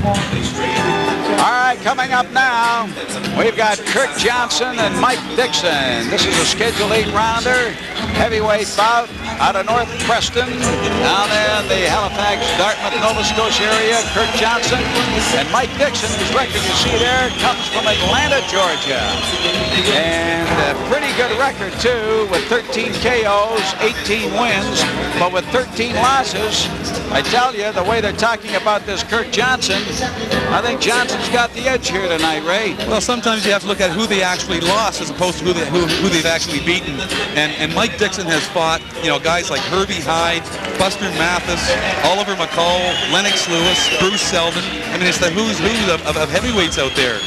All right, coming up now, we've got Kirk Johnson and Mike Dixon. This is a Schedule 8-rounder, heavyweight bout out of North Preston, down in the Halifax, Dartmouth, Nova Scotia area. Kirk Johnson and Mike Dixon, whose record you see there, comes from Atlanta, Georgia. And a pretty good record, too, with 13 KOs, 18 wins, but with 13 losses. I tell you, the way they're talking about this Kirk Johnson, I think Johnson's got the edge here tonight, Ray. Well, sometimes you have to look at who they actually lost as opposed to who they've actually beaten. And Mike Dixon has fought, you know, guys like Herbie Hyde, Buster Mathis, Oliver McCall, Lennox Lewis, Bruce Selden. I mean, it's the who's who of heavyweights out there.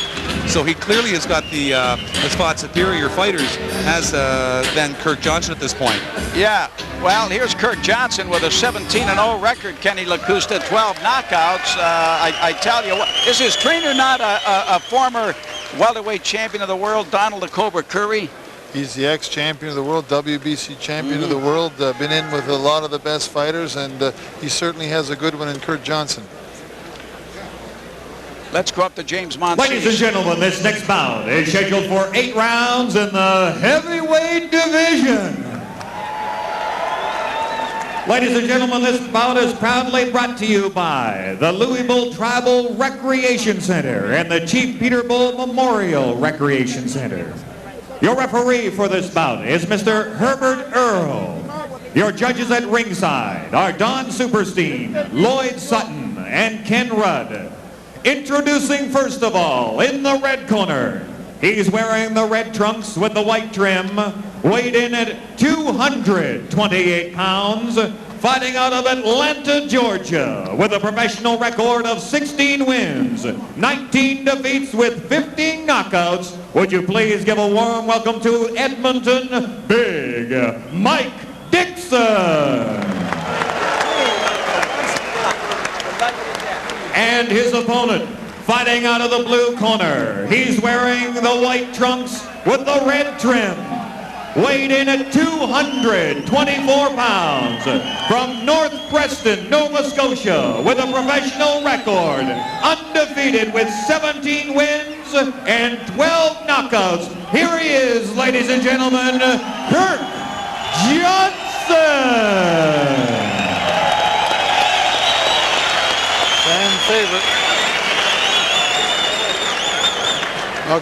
So he clearly has got the has fought superior fighters as than Kirk Johnson at this point. Yeah. Well, here's Kirk Johnson with a 17-0 record. Kenny Lacusta, 12 knockouts. I tell you what, is his trainer not a former welterweight champion of the world, Donald the Cobra Curry? He's the ex-champion of the world, WBC champion of the world. Been in with a lot of the best fighters, and he certainly has a good one in Kirk Johnson. Let's go up to James Monteith. Ladies and gentlemen, this next bout is scheduled for 8 rounds in the heavyweight division. Ladies and gentlemen, this bout is proudly brought to you by the Louisville Tribal Recreation Center and the Chief Peter Bull Memorial Recreation Center. Your referee for this bout is Mr. Herbert Earl. Your judges at ringside are Don Superstein, Lloyd Sutton, and Ken Rudd. Introducing first of all, in the red corner, he's wearing the red trunks with the white trim, weighed in at 228 pounds, fighting out of Atlanta, Georgia, with a professional record of 16 wins, 19 defeats with 15 knockouts. Would you please give a warm welcome to Edmonton, Big Mike Dixon. And his opponent, fighting out of the blue corner, he's wearing the white trunks with the red trim, weighed in at 224 pounds, from North Preston, Nova Scotia, with a professional record, undefeated with 17 wins and 12 knockouts. Here he is, ladies and gentlemen, Kirk Johnson. Fan favorite.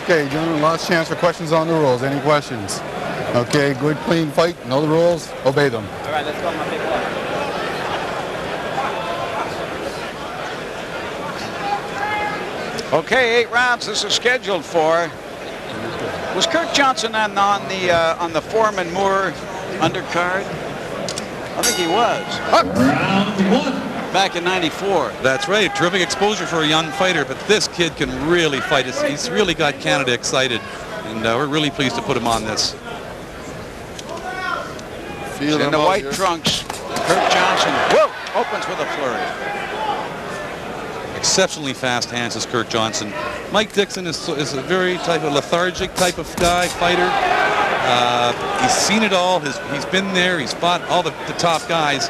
Okay, gentlemen, last chance for questions on the rules. Any questions? Okay, good, clean fight. Know the rules. Obey them. All right, let's go on my big one. Okay, 8 rounds this is scheduled for. Was Kirk Johnson on the Foreman Moore undercard? I think he was. Round 1. Back in '94. That's right. Terrific exposure for a young fighter, but this kid can really fight. He's really got Canada excited, and we're really pleased to put him on this. In the white trunks, Kirk Johnson, whoa, opens with a flurry. Exceptionally fast hands is Kirk Johnson. Mike Dixon is a very type of lethargic type of guy, fighter. He's seen it all. He's been there. He's fought all the top guys.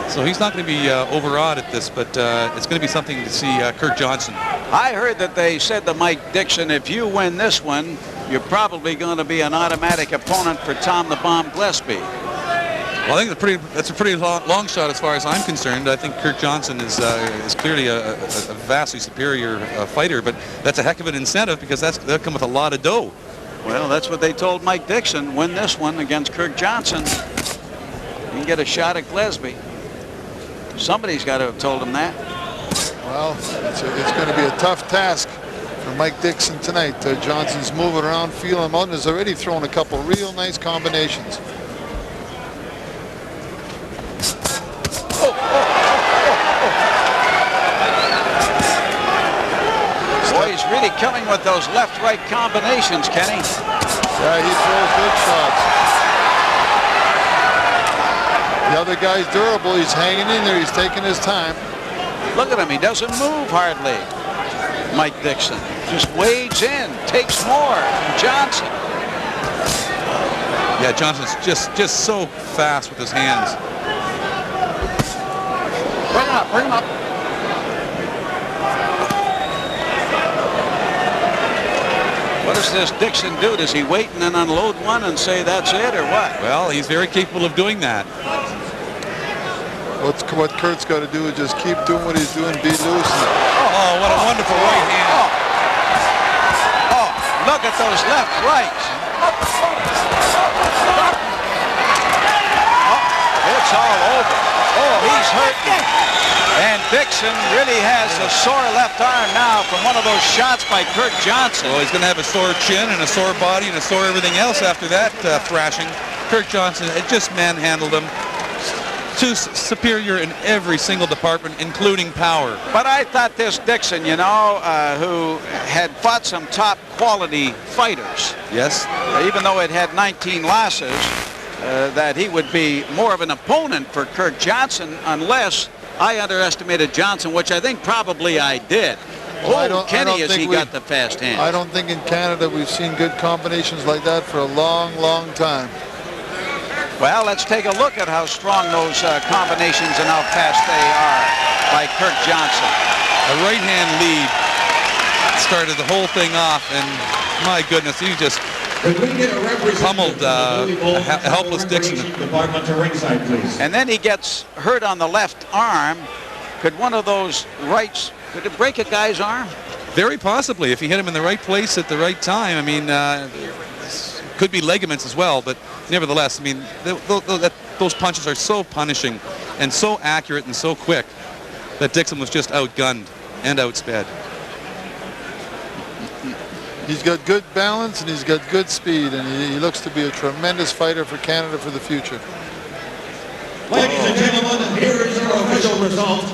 So he's not going to be overawed at this, but it's going to be something to see Kirk Johnson. I heard that they said to Mike Dixon, if you win this one, you're probably going to be an automatic opponent for Tom the Bomb Gillespie. Well, I think that's a pretty long shot as far as I'm concerned. I think Kirk Johnson is clearly a vastly superior fighter, but that's a heck of an incentive because they'll come with a lot of dough. Well, that's what they told Mike Dixon. Win this one against Kirk Johnson, you can get a shot at Gillespie. Somebody's got to have told him that. Well, it's going to be a tough task for Mike Dixon tonight. Johnson's moving around, feeling him out, and has already thrown a couple real nice combinations. Boy, he's really coming with those left-right combinations, Kenny. Yeah, he throws good shots. The other guy's durable. He's hanging in there. He's taking his time. Look at him. He doesn't move hardly. Mike Dixon just wades in, takes more from Johnson. Yeah, Johnson's just so fast with his hands. Bring him up. Bring him up. What does this Dixon do? Does he wait and then unload one and say that's it, or what? Well, he's very capable of doing that. What Kurt's got to do is just keep doing what he's doing, be loose. Oh, what a wonderful right hand. Oh, look at those left rights. Oh, it's all over. Oh, he's hurting. And Dixon really has a sore left arm now from one of those shots by Kirk Johnson. Well, he's going to have a sore chin and a sore body and a sore everything else after that thrashing. Kirk Johnson, it just manhandled him. Too superior in every single department, including power. But I thought this Dixon, you know, who had fought some top quality fighters. Yes. Even though it had 19 losses, that he would be more of an opponent for Kirk Johnson unless I underestimated Johnson, which I think probably I did. Well, Kenny, as he got the fast hand. I don't think in Canada we've seen good combinations like that for a long, long time. Well, let's take a look at how strong those combinations and how fast they are by Kirk Johnson. A right-hand lead started the whole thing off, and my goodness, he just pummeled a helpless Dixon. And then he gets hurt on the left arm. Could one of those rights, could it break a guy's arm? Very possibly, if he hit him in the right place at the right time. I mean, could be ligaments as well, but nevertheless, I mean, those punches are so punishing and so accurate and so quick that Dixon was just outgunned and outsped. He's got good balance and he's got good speed, and he looks to be a tremendous fighter for Canada for the future. Ladies and gentlemen, here is your official result.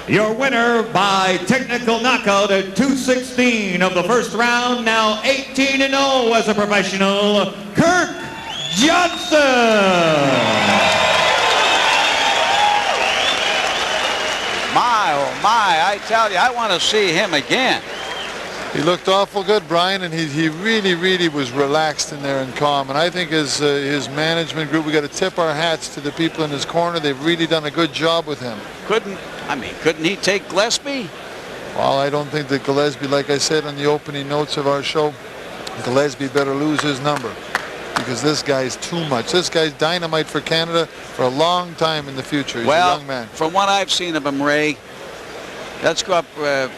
Your winner by technical knockout at 2:16 of the first round, now 18-0 as a professional, Kirk Johnson. My, oh my, I tell you, I want to see him again. He looked awful good, Brian, and he really, really was relaxed in there and calm. And I think as his management group, we got to tip our hats to the people in his corner. They've really done a good job with him. Couldn't he take Gillespie? Well, I don't think that Gillespie, like I said on the opening notes of our show, Gillespie better lose his number, because this guy's too much. This guy's dynamite for Canada for a long time in the future. He's a young man. From what I've seen of him, Ray, let's go up,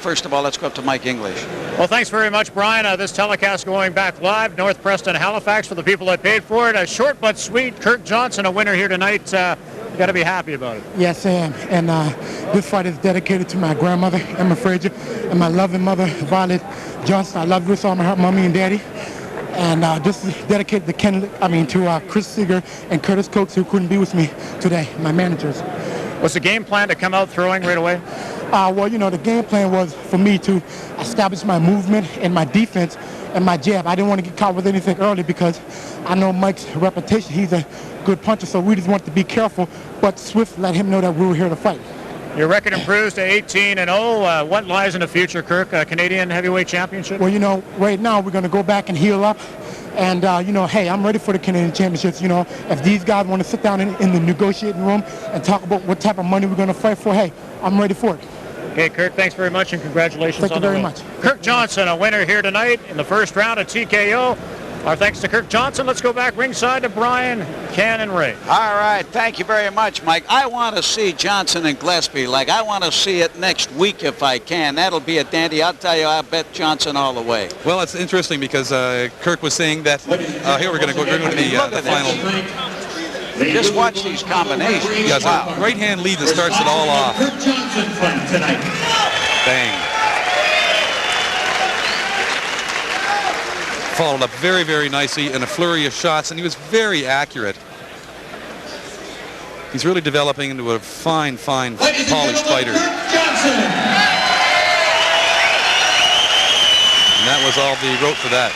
first of all, let's go up to Mike English. Well, thanks very much, Brian. This telecast going back live, North Preston, Halifax, for the people that paid for it. A short but sweet Kirk Johnson, a winner here tonight. You got to be happy about it. Yes, I am. And this fight is dedicated to my grandmother, Emma Frazier, and my loving mother, Violet Johnson. I love you with all my heart, Mommy and Daddy. And this is dedicated to Chris Seeger and Curtis Coates, who couldn't be with me today, my managers. Was the game plan to come out throwing right away? Well, you know, the game plan was for me to establish my movement and my defense and my jab. I didn't want to get caught with anything early because I know Mike's reputation. He's a good puncher, so we just wanted to be careful, but Swift let him know that we were here to fight. Your record improves to 18-0. What lies in the future, Kirk? Canadian Heavyweight Championship? Well, you know, right now we're going to go back and heal up. And, you know, hey, I'm ready for the Canadian Championships. You know, if these guys want to sit down in the negotiating room and talk about what type of money we're going to fight for, hey, I'm ready for it. Okay, Kirk, thanks very much, and congratulations Thank on the you very win. much. Kirk Johnson, a winner here tonight in the first round at TKO. Our thanks to Kirk Johnson. Let's go back ringside to Brian, Ken, and Ray. All right, thank you very much, Mike. I want to see Johnson and Gillespie. I want to see it next week if I can. That'll be a dandy. I'll tell you, I bet Johnson all the way. Well, it's interesting because Kirk was saying that here we're going to go to the final. Just watch these combinations. Yes, wow. Right hand lead that starts it all off. Kirk Johnson fight tonight. Bang. Followed up very, very nicely in a flurry of shots, and he was very accurate. He's really developing into a fine, polished fighter. Kirk Johnson. And that was all the rope for that.